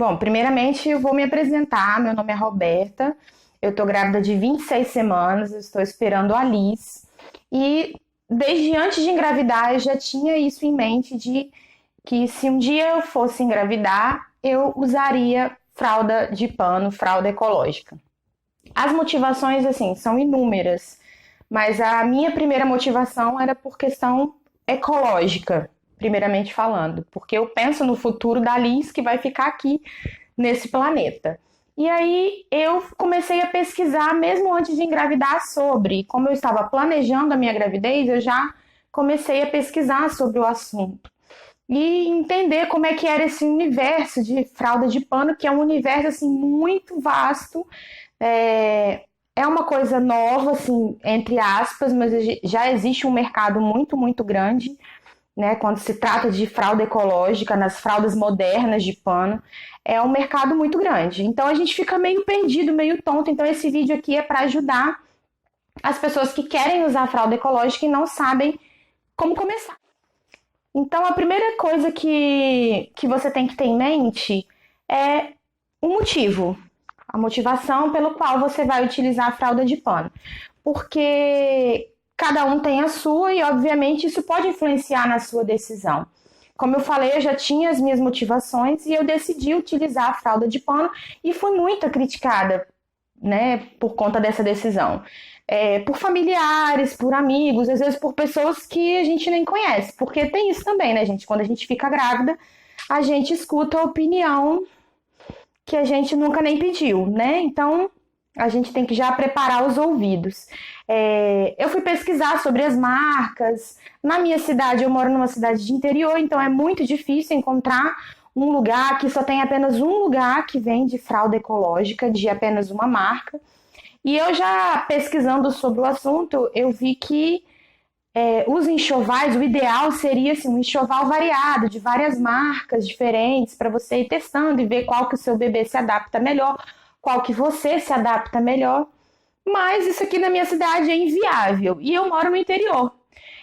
Bom, primeiramente eu vou me apresentar. Meu nome é Roberta, eu tô grávida de 26 semanas, eu estou esperando a Liz. E desde antes de engravidar eu já tinha isso em mente de que se um dia eu fosse engravidar, eu usaria fralda de pano, fralda ecológica. As motivações, assim, são inúmeras, mas a minha primeira motivação era por questão ecológica, primeiramente falando, porque eu penso no futuro da Liz que vai ficar aqui nesse planeta. E aí eu comecei a pesquisar, mesmo antes de engravidar, sobre. Como eu estava planejando a minha gravidez, eu já comecei a pesquisar sobre o assunto. E entender como é que era esse universo de fralda de pano, que é um universo assim, muito vasto. É uma coisa nova, assim, entre aspas, mas já existe um mercado muito, muito grande, né? Quando se trata de fralda ecológica, nas fraldas modernas de pano, é um mercado muito grande. Então a gente fica meio perdido, meio tonto. Então esse vídeo aqui é para ajudar as pessoas que querem usar fralda ecológica e não sabem como começar. Então a primeira coisa que você tem que ter em mente é o motivo, a motivação pelo qual você vai utilizar a fralda de pano. Porque cada um tem a sua e, obviamente, isso pode influenciar na sua decisão. Como eu falei, eu já tinha as minhas motivações e eu decidi utilizar a fralda de pano e fui muito criticada, né, por conta dessa decisão. Por familiares, por amigos, às vezes por pessoas que a gente nem conhece. Porque tem isso também, né, gente? Quando a gente fica grávida, a gente escuta a opinião que a gente nunca nem pediu, né? Então, a gente tem que já preparar os ouvidos. Eu fui pesquisar sobre as marcas. Na minha cidade, eu moro numa cidade de interior, então é muito difícil encontrar um lugar que só tem apenas um lugar que vende fralda ecológica de apenas uma marca. E eu já pesquisando sobre o assunto, eu vi que os enxovais, o ideal seria assim, um enxoval variado, de várias marcas diferentes, para você ir testando e ver qual que o seu bebê se adapta melhor, qual que você se adapta melhor. Mas isso aqui na minha cidade é inviável e eu moro no interior.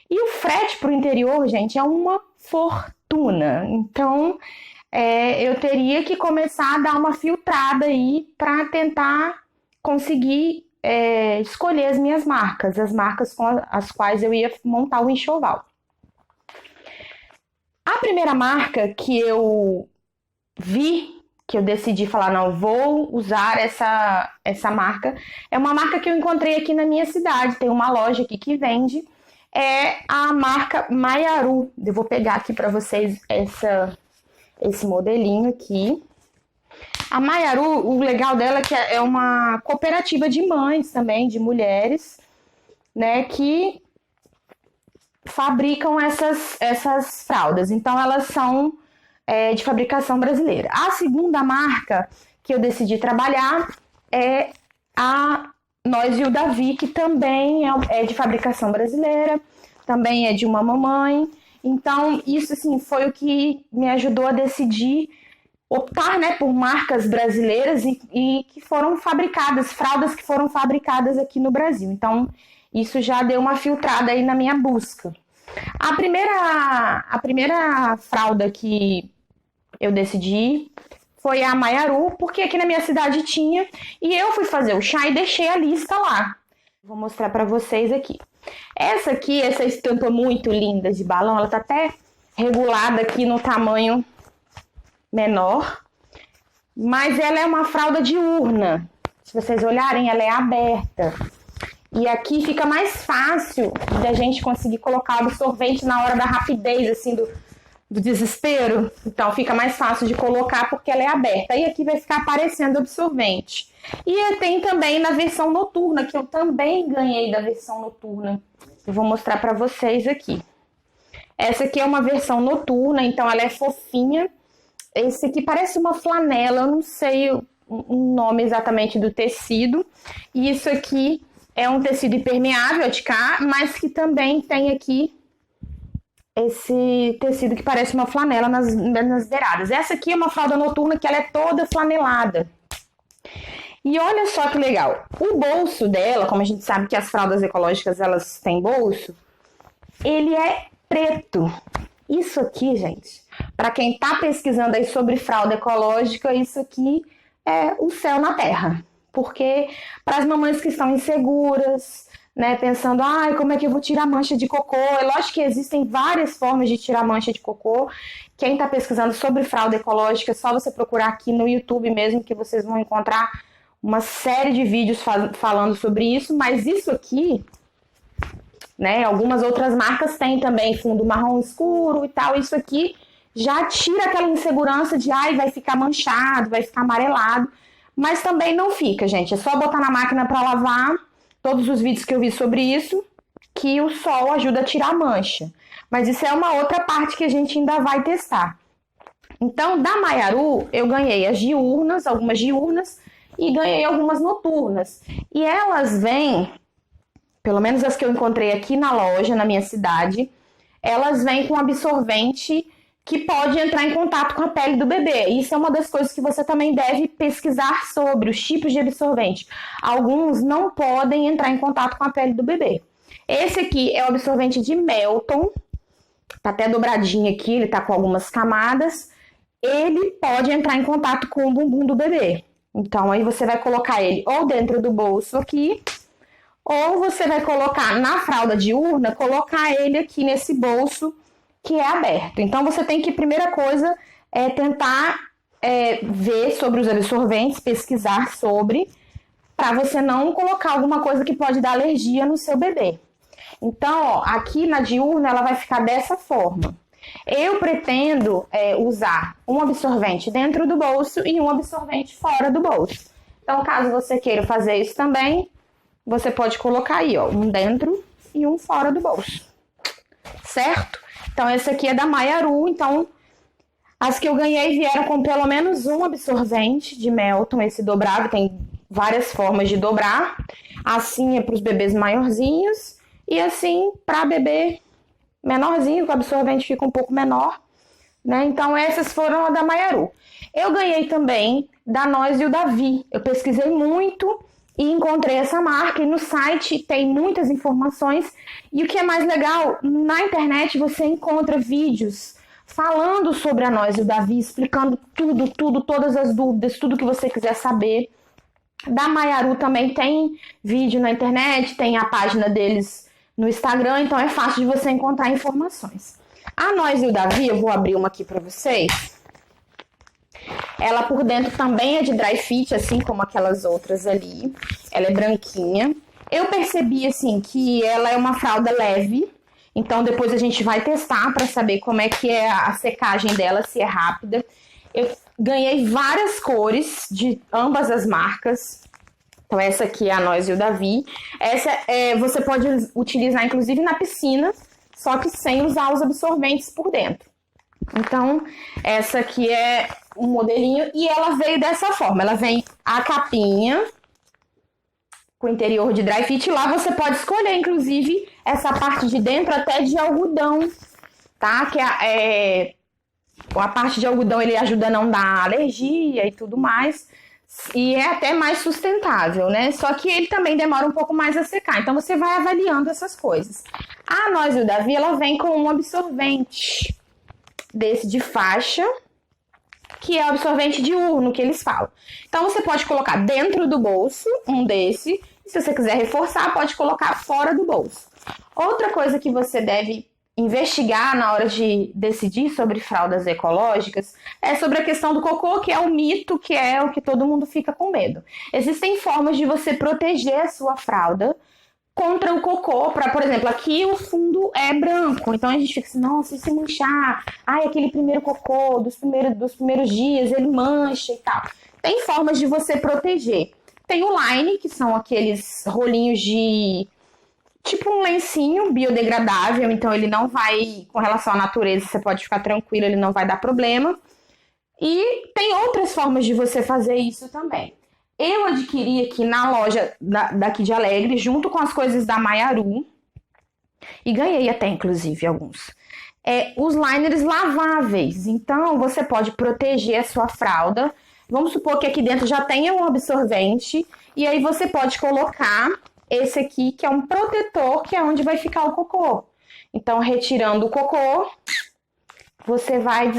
E o frete para o interior, gente, é uma fortuna. Então, eu teria que começar a dar uma filtrada aí para tentar conseguir escolher as minhas marcas, as marcas com as quais eu ia montar o enxoval. A primeira marca que eu vi, que eu decidi falar, não, vou usar essa marca, é uma marca que eu encontrei aqui na minha cidade, tem uma loja aqui que vende, é a marca Maiaru. Eu vou pegar aqui para vocês esse modelinho aqui. A Maiaru, o legal dela é que é uma cooperativa de mães também, de mulheres, né, que fabricam essas fraldas. Então, elas são de fabricação brasileira. A segunda marca que eu decidi trabalhar é a Nós e o Davi, que também é de fabricação brasileira, também é de uma mamãe. Então, isso assim, foi o que me ajudou a decidir optar, né, por marcas brasileiras e que foram fabricadas, fraldas que foram fabricadas aqui no Brasil. Então, isso já deu uma filtrada aí na minha busca. A primeira fralda que eu decidi foi a Maiaru, porque aqui na minha cidade tinha, e eu fui fazer o chá e deixei a lista lá. Vou mostrar para vocês aqui. Essa aqui, essa estampa muito linda de balão, ela tá até regulada aqui no tamanho menor, mas ela é uma fralda diurna. Se vocês olharem, ela é aberta. E aqui fica mais fácil da gente conseguir colocar o absorvente na hora da rapidez, assim, do desespero. Então fica mais fácil de colocar porque ela é aberta. E aqui vai ficar aparecendo absorvente. E tem também na versão noturna, que eu também ganhei da versão noturna. Eu vou mostrar para vocês aqui. Essa aqui é uma versão noturna, então ela é fofinha. Esse aqui parece uma flanela, eu não sei o nome exatamente do tecido. E isso aqui é um tecido impermeável, é de cá, mas que também tem aqui esse tecido que parece uma flanela nas beiradas. Essa aqui é uma fralda noturna que ela é toda flanelada. E olha só que legal. O bolso dela, como a gente sabe que as fraldas ecológicas elas têm bolso, ele é preto. Isso aqui, gente, para quem está pesquisando aí sobre fralda ecológica, isso aqui é o céu na terra. Porque para as mamães que estão inseguras, né, pensando, ai, como é que eu vou tirar mancha de cocô? É lógico que existem várias formas de tirar mancha de cocô. Quem está pesquisando sobre fralda ecológica, é só você procurar aqui no YouTube mesmo, que vocês vão encontrar uma série de vídeos falando sobre isso. Mas isso aqui, né, algumas outras marcas têm também fundo marrom escuro e tal. Isso aqui já tira aquela insegurança de, ai, vai ficar manchado, vai ficar amarelado. Mas também não fica, gente. É só botar na máquina para lavar. Todos os vídeos que eu vi sobre isso, que o sol ajuda a tirar a mancha. Mas isso é uma outra parte que a gente ainda vai testar. Então, da Maiaru, eu ganhei as diurnas, algumas diurnas, e ganhei algumas noturnas. E elas vêm, pelo menos as que eu encontrei aqui na loja, na minha cidade, elas vêm com absorvente que pode entrar em contato com a pele do bebê. Isso é uma das coisas que você também deve pesquisar sobre, os tipos de absorvente. Alguns não podem entrar em contato com a pele do bebê. Esse aqui é o absorvente de Melton, tá até dobradinho aqui, ele tá com algumas camadas. Ele pode entrar em contato com o bumbum do bebê. Então, aí você vai colocar ele ou dentro do bolso aqui, ou você vai colocar na fralda diurna, colocar ele aqui nesse bolso que é aberto. Então, você tem que, primeira coisa, tentar ver sobre os absorventes, pesquisar sobre, para você não colocar alguma coisa que pode dar alergia no seu bebê. Então, ó, aqui na diurna, ela vai ficar dessa forma. Eu pretendo usar um absorvente dentro do bolso e um absorvente fora do bolso. Então, caso você queira fazer isso também, você pode colocar aí, ó, um dentro e um fora do bolso. Certo? Então, esse aqui é da Maiaru. Então, as que eu ganhei vieram com pelo menos um absorvente de Melton, esse dobrado. Tem várias formas de dobrar. Assim é para os bebês maiorzinhos e assim para bebê menorzinho, que o absorvente fica um pouco menor, né? Então, essas foram a da Maiaru. Eu ganhei também da Nós e o Davi. Eu pesquisei muito e encontrei essa marca, e no site tem muitas informações. E o que é mais legal, na internet você encontra vídeos falando sobre a Nós e o Davi, explicando tudo, todas as dúvidas, tudo que você quiser saber. Da Maiaru também tem vídeo na internet, tem a página deles no Instagram, então é fácil de você encontrar informações. A Nós e o Davi, eu vou abrir uma aqui para vocês. Ela por dentro também é de dry fit, assim como aquelas outras ali. Ela é branquinha. Eu percebi, assim, que ela é uma fralda leve. Então, depois a gente vai testar para saber como é que é a secagem dela, se é rápida. Eu ganhei várias cores de ambas as marcas. Então, essa aqui é a Nós e o Davi. Essa você pode utilizar, inclusive, na piscina, só que sem usar os absorventes por dentro. Então, essa aqui é um modelinho e ela veio dessa forma. Ela vem a capinha com o interior de dry fit. Lá você pode escolher, inclusive, essa parte de dentro até de algodão, tá? Que a parte de algodão ele ajuda a não dar alergia e tudo mais. E é até mais sustentável, né? Só que ele também demora um pouco mais a secar. Então, você vai avaliando essas coisas. A Nós e o Davi, ela vem com um absorvente desse de faixa, que é o absorvente diurno que eles falam. Então, você pode colocar dentro do bolso um desse. E se você quiser reforçar, pode colocar fora do bolso. Outra coisa que você deve investigar na hora de decidir sobre fraldas ecológicas é sobre a questão do cocô, que é o mito, que é o que todo mundo fica com medo. Existem formas de você proteger a sua fralda contra o cocô, por exemplo, aqui o fundo é branco, então a gente fica assim, nossa, e se manchar? Ai, aquele primeiro cocô dos primeiros dias, ele mancha e tal. Tem formas de você proteger. Tem o line, que são aqueles rolinhos de tipo um lencinho biodegradável, então ele não vai, com relação à natureza, você pode ficar tranquilo, ele não vai dar problema. E tem outras formas de você fazer isso também. Eu adquiri aqui na loja daqui de Alegre, junto com as coisas da Maiaru, e ganhei até, inclusive, alguns. Os liners laváveis. Então, você pode proteger a sua fralda. Vamos supor que aqui dentro já tenha um absorvente, e aí você pode colocar esse aqui, que é um protetor, que é onde vai ficar o cocô. Então, retirando o cocô, você vai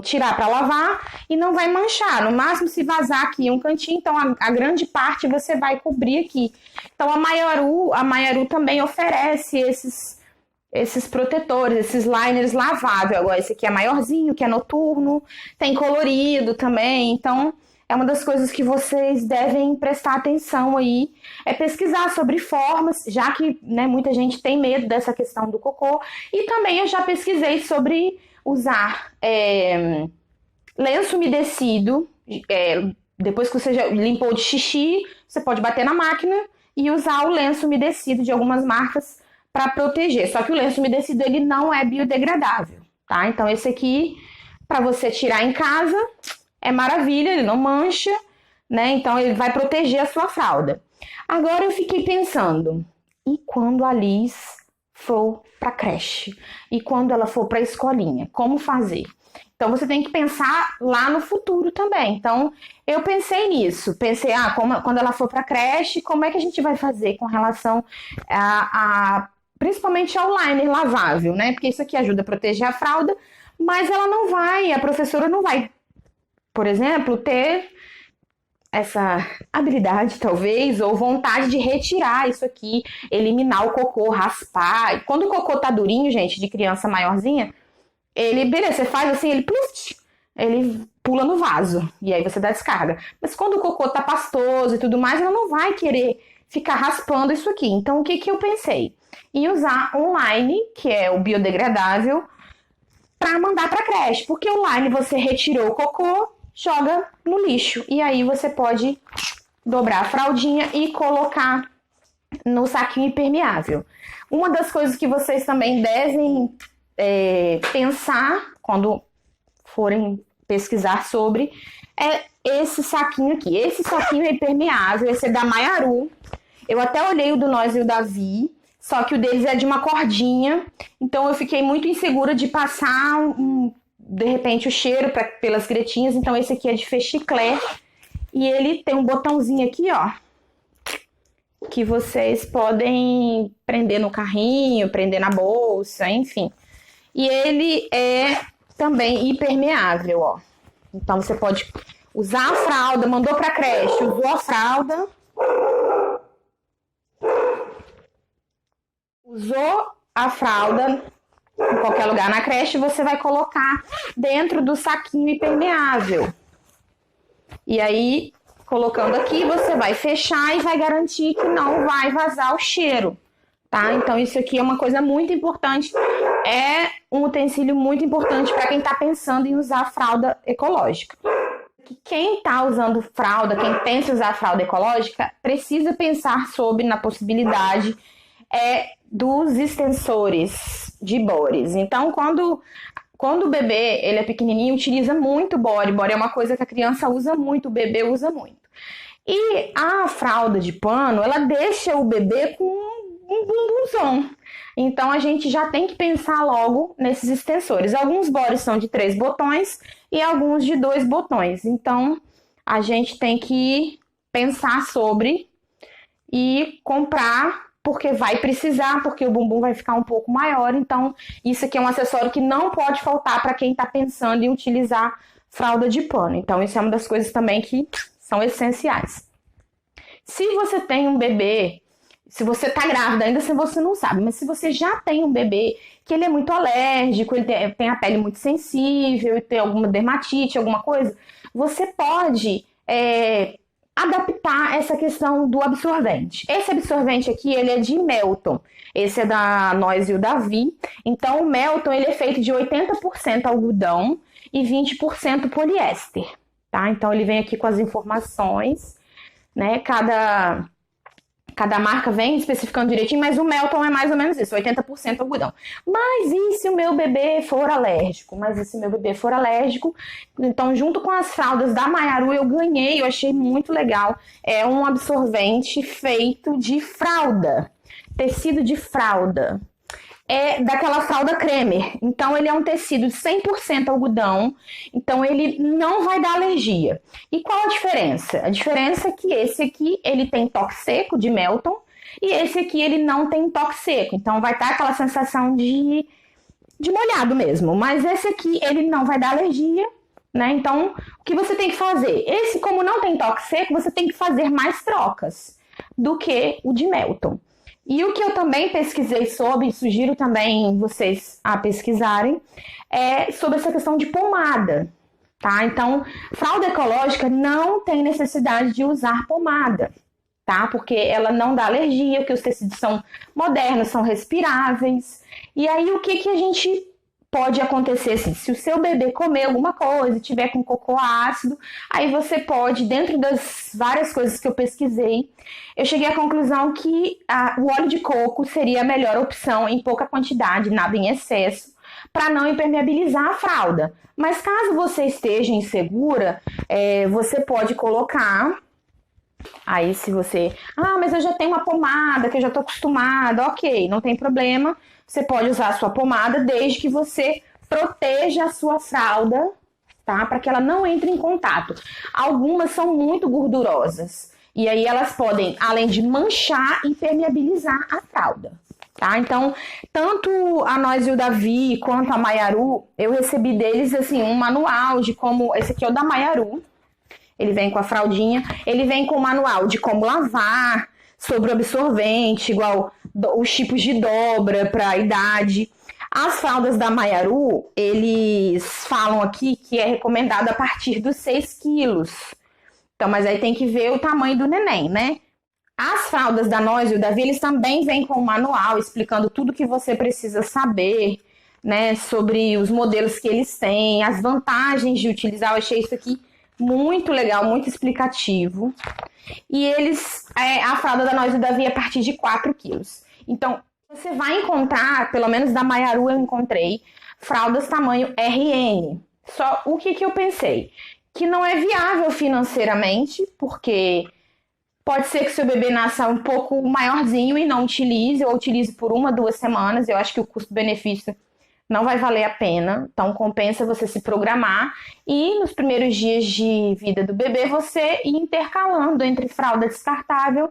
tirar para lavar e não vai manchar. No máximo, se vazar aqui um cantinho, então a grande parte você vai cobrir aqui. Então a Maiaru também oferece esses protetores, esses liners laváveis. Agora, esse aqui é maiorzinho, que é noturno, tem colorido também. Então, é uma das coisas que vocês devem prestar atenção aí, é pesquisar sobre formas, já que, né, muita gente tem medo dessa questão do cocô. E também eu já pesquisei sobre usar lenço umedecido. Depois que você já limpou de xixi, você pode bater na máquina e usar o lenço umedecido de algumas marcas para proteger. Só que o lenço umedecido ele não é biodegradável, tá? Então esse aqui, para você tirar em casa, é maravilha, ele não mancha, né? Então ele vai proteger a sua fralda. Agora eu fiquei pensando, e quando a Liz for para creche? E quando ela for para a escolinha? Como fazer? Então você tem que pensar lá no futuro também. Então eu pensei nisso, pensei, quando ela for para creche, como é que a gente vai fazer com relação principalmente ao liner lavável, né? Porque isso aqui ajuda a proteger a fralda, mas a professora não vai, por exemplo, ter essa habilidade, talvez, ou vontade de retirar isso aqui, eliminar o cocô, raspar. E quando o cocô tá durinho, gente, de criança maiorzinha, beleza, você faz assim, ele pula no vaso, e aí você dá descarga. Mas quando o cocô tá pastoso e tudo mais, ela não vai querer ficar raspando isso aqui. Então, o que eu pensei? Em usar um line, que é o biodegradável, para mandar para creche. Porque o line você retirou o cocô, joga no lixo. E aí você pode dobrar a fraldinha e colocar no saquinho impermeável. Uma das coisas que vocês também devem pensar quando forem pesquisar sobre é esse saquinho aqui. Esse saquinho é impermeável, esse é da Maiaru. Eu até olhei o do Nós e o da Vi, só que o deles é de uma cordinha, então eu fiquei muito insegura de passar, de repente, o cheiro pelas gretinhas. Então esse aqui é de Fechiclé e ele tem um botãozinho aqui, ó, que vocês podem prender no carrinho, prender na bolsa, enfim. E ele é também impermeável, ó. Então você pode usar a fralda, mandou pra creche, usou a fralda, em qualquer lugar na creche, você vai colocar dentro do saquinho impermeável. E aí, colocando aqui, você vai fechar e vai garantir que não vai vazar o cheiro, tá? Então isso aqui é uma coisa muito importante, é um utensílio muito importante para quem está pensando em usar fralda ecológica. Quem está usando fralda, quem pensa em usar fralda ecológica, precisa pensar na possibilidade dos extensores de bores. Então, quando o bebê ele é pequenininho, utiliza muito bore. Bore é uma coisa que a criança usa muito, o bebê usa muito. E a fralda de pano, ela deixa o bebê com um bumbumzão. Então, a gente já tem que pensar logo nesses extensores. Alguns bores são de 3 botões e alguns de 2 botões. Então, a gente tem que pensar sobre e comprar, porque vai precisar, porque o bumbum vai ficar um pouco maior. Então, isso aqui é um acessório que não pode faltar para quem está pensando em utilizar fralda de pano. Então, isso é uma das coisas também que são essenciais. Se você tem um bebê, se você está grávida, ainda se você não sabe, mas se você já tem um bebê que ele é muito alérgico, ele tem a pele muito sensível e tem alguma dermatite, alguma coisa, você pode adaptar essa questão do absorvente. Esse absorvente aqui, ele é de Melton. Esse é da Nós e o da Vi. Então, o Melton, ele é feito de 80% algodão e 20% poliéster, tá? Então, ele vem aqui com as informações, né? Cada marca vem especificando direitinho, mas o Melton é mais ou menos isso, 80% algodão. Mas e se o meu bebê for alérgico? Então, junto com as fraldas da Maiaru, eu achei muito legal. É um absorvente feito de fralda, tecido de fralda. É daquela fralda cremer. Então, ele é um tecido de 100% algodão. Então, ele não vai dar alergia. E qual a diferença? A diferença é que esse aqui, ele tem toque seco de Melton. E esse aqui, ele não tem toque seco. Então, vai estar aquela sensação de de molhado mesmo. Mas esse aqui, ele não vai dar alergia, né? Então, o que você tem que fazer? Esse, como não tem toque seco, você tem que fazer mais trocas do que o de Melton. E o que eu também pesquisei sobre, e sugiro também vocês a pesquisarem, é sobre essa questão de pomada, tá? Então, fralda ecológica não tem necessidade de usar pomada, tá? Porque ela não dá alergia, porque os tecidos são modernos, são respiráveis. E aí, o que a gente pode acontecer assim, se o seu bebê comer alguma coisa, tiver com cocô ácido, aí você pode, dentro das várias coisas que eu pesquisei, eu cheguei à conclusão que o óleo de coco seria a melhor opção em pouca quantidade, nada em excesso, para não impermeabilizar a fralda. Mas caso você esteja insegura, você pode colocar. Aí se você, mas eu já tenho uma pomada, que eu já estou acostumada, ok, não tem problema. Você pode usar a sua pomada desde que você proteja a sua fralda, tá? Para que ela não entre em contato. Algumas são muito gordurosas. E aí elas podem, além de manchar, impermeabilizar a fralda, tá? Então, tanto a Nós e o Davi quanto a Maiaru, eu recebi deles, assim, um manual de como... Esse aqui é o da Maiaru. Ele vem com a fraldinha. Ele vem com o manual de como lavar, sobre o absorvente, igual os tipos de dobra para a idade. As fraldas da Maiaru, eles falam aqui que é recomendado a partir dos 6 quilos. Então, mas aí tem que ver o tamanho do neném, né? As fraldas da Nós e o Davi, eles também vêm com um manual explicando tudo que você precisa saber, né? Sobre os modelos que eles têm, as vantagens de utilizar. Eu achei isso aqui muito legal, muito explicativo. E a fralda da Nós e o Davi é a partir de 4 quilos. Então, você vai encontrar, pelo menos da Maiaru eu encontrei, fraldas tamanho RN. Só o que eu pensei? Que não é viável financeiramente, porque pode ser que seu bebê nasça um pouco maiorzinho e não utilize, ou utilize por 1, 2 semanas. Eu acho que o custo-benefício não vai valer a pena, então compensa você se programar e nos primeiros dias de vida do bebê você ir intercalando entre fralda descartável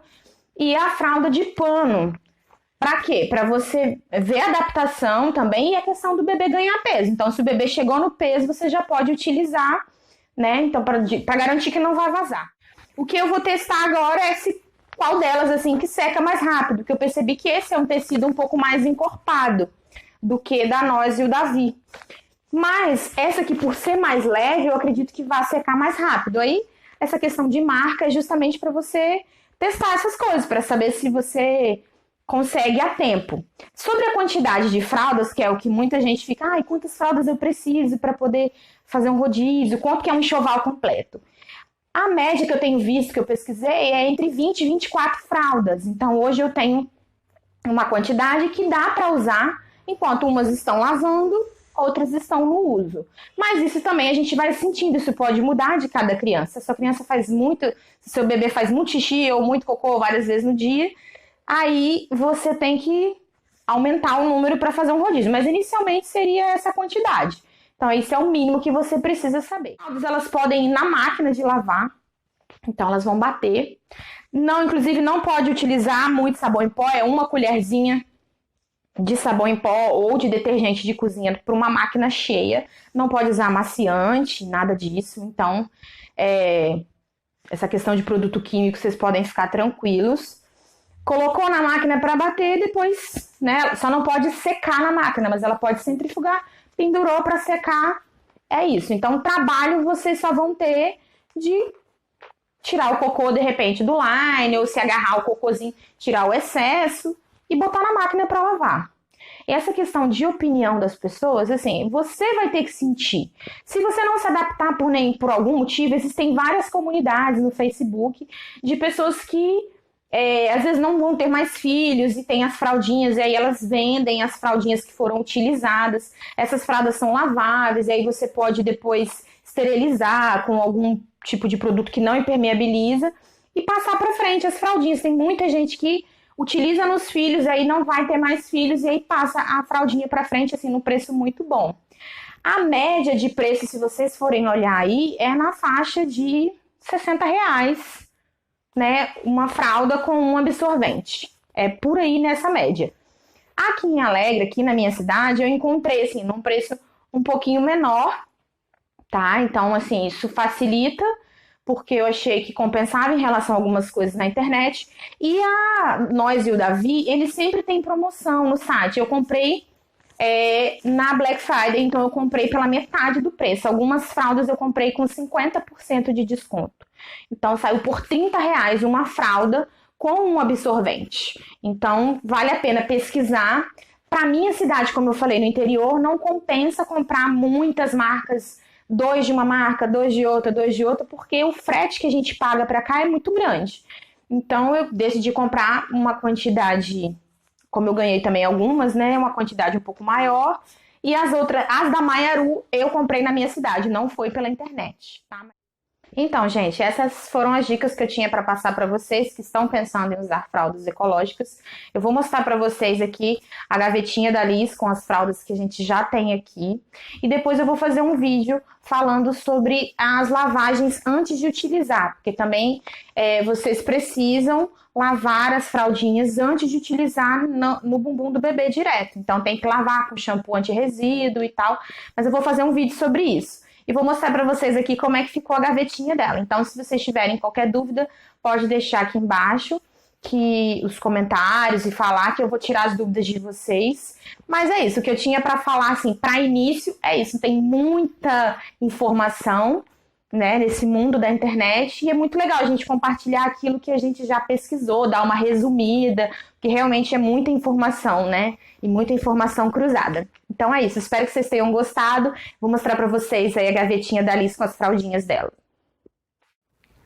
e a fralda de pano. Para quê? Para você ver a adaptação também e a questão do bebê ganhar peso. Então, se o bebê chegou no peso, você já pode utilizar, né? Então, para garantir que não vai vazar. O que eu vou testar agora é qual delas assim que seca mais rápido, porque eu percebi que esse é um tecido um pouco mais encorpado do que da Nós e o Davi. Mas essa aqui, por ser mais leve, eu acredito que vai secar mais rápido. Aí, essa questão de marca é justamente para você testar essas coisas, para saber se você consegue a tempo. Sobre a quantidade de fraldas, que é o que muita gente fica, quantas fraldas eu preciso para poder fazer um rodízio, quanto que é um enxoval completo? A média que eu tenho visto, que eu pesquisei, é entre 20 e 24 fraldas. Então, hoje eu tenho uma quantidade que dá para usar enquanto umas estão lavando, outras estão no uso. Mas isso também a gente vai sentindo, isso pode mudar de cada criança. Se a sua criança se seu bebê faz muito xixi ou muito cocô várias vezes no dia, aí você tem que aumentar o número para fazer um rodízio. Mas inicialmente seria essa quantidade. Então esse é o mínimo que você precisa saber. Elas podem ir na máquina de lavar, então elas vão bater. Inclusive não pode utilizar muito sabão em pó, é uma colherzinha de sabão em pó ou de detergente de cozinha para uma máquina cheia. Não pode usar amaciante, nada disso. Então, essa questão de produto químico, vocês podem ficar tranquilos. Colocou na máquina para bater, depois, né? Só não pode secar na máquina, mas ela pode centrifugar. Pendurou para secar, é isso. Então, trabalho vocês só vão ter de tirar o cocô, de repente, do line, ou se agarrar o cocôzinho, tirar o excesso e botar na máquina para lavar. Essa questão de opinião das pessoas, assim, você vai ter que sentir. Se você não se adaptar por algum motivo, existem várias comunidades no Facebook de pessoas que às vezes não vão ter mais filhos e tem as fraldinhas, e aí elas vendem as fraldinhas que foram utilizadas. Essas fraldas são laváveis, e aí você pode depois esterilizar com algum tipo de produto que não impermeabiliza e passar para frente as fraldinhas. Tem muita gente que utiliza nos filhos, aí não vai ter mais filhos, e aí passa a fraldinha para frente, assim, num preço muito bom. A média de preço, se vocês forem olhar aí, é na faixa de R$60, né? Uma fralda com um absorvente. É por aí nessa média. Aqui em Alegre, aqui na minha cidade, eu encontrei, assim, num preço um pouquinho menor, tá? Então, assim, isso facilita, porque eu achei que compensava em relação a algumas coisas na internet. E a Nós e o Davi, eles sempre têm promoção no site. Eu comprei na Black Friday, então eu comprei pela metade do preço. Algumas fraldas eu comprei com 50% de desconto. Então saiu por R$ 30 uma fralda com um absorvente. Então vale a pena pesquisar. Para minha cidade, como eu falei, no interior, não compensa comprar muitas marcas, dois de uma marca, dois de outra, porque o frete que a gente paga para cá é muito grande. Então eu decidi comprar uma quantidade, como eu ganhei também algumas, né, uma quantidade um pouco maior. E as outras, as da Maiaru, eu comprei na minha cidade, não foi pela internet, tá? Então, gente, essas foram as dicas que eu tinha para passar para vocês que estão pensando em usar fraldas ecológicas. Eu vou mostrar para vocês aqui a gavetinha da Liz com as fraldas que a gente já tem aqui. E depois eu vou fazer um vídeo falando sobre as lavagens antes de utilizar, porque também vocês precisam lavar as fraldinhas antes de utilizar no bumbum do bebê direto. Então tem que lavar com shampoo anti-resíduo e tal, mas eu vou fazer um vídeo sobre isso. E vou mostrar para vocês aqui como é que ficou a gavetinha dela. Então, se vocês tiverem qualquer dúvida, pode deixar aqui embaixo os comentários e falar que eu vou tirar as dúvidas de vocês. Mas é isso, o que eu tinha para falar, assim, para início, é isso. Tem muita informação, né, nesse mundo da internet, e é muito legal a gente compartilhar aquilo que a gente já pesquisou, dar uma resumida, porque realmente é muita informação, né, e muita informação cruzada. Então é isso, espero que vocês tenham gostado. Vou mostrar para vocês aí a gavetinha da Liz com as fraldinhas dela.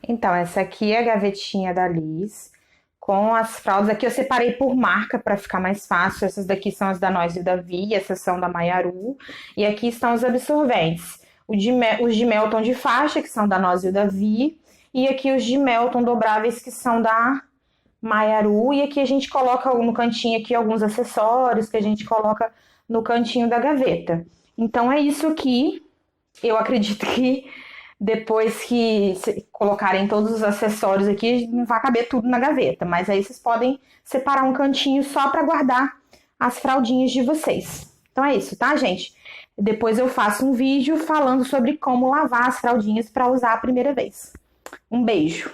Então, essa aqui é a gavetinha da Liz com as fraldas. Aqui eu separei por marca para ficar mais fácil. Essas daqui são as da Nós e o Davi, essas são da Maiaru, e aqui estão os absorventes. Os de Melton de faixa, que são da Nós e o Davi, e aqui os de Melton dobráveis, que são da Maiaru, e aqui a gente coloca no cantinho aqui alguns acessórios que a gente coloca no cantinho da gaveta. Então é isso aqui. Eu acredito que depois que colocarem todos os acessórios aqui, não vai caber tudo na gaveta, mas aí vocês podem separar um cantinho só para guardar as fraldinhas de vocês. Então é isso, tá, gente? Depois eu faço um vídeo falando sobre como lavar as fraldinhas para usar a primeira vez. Um beijo!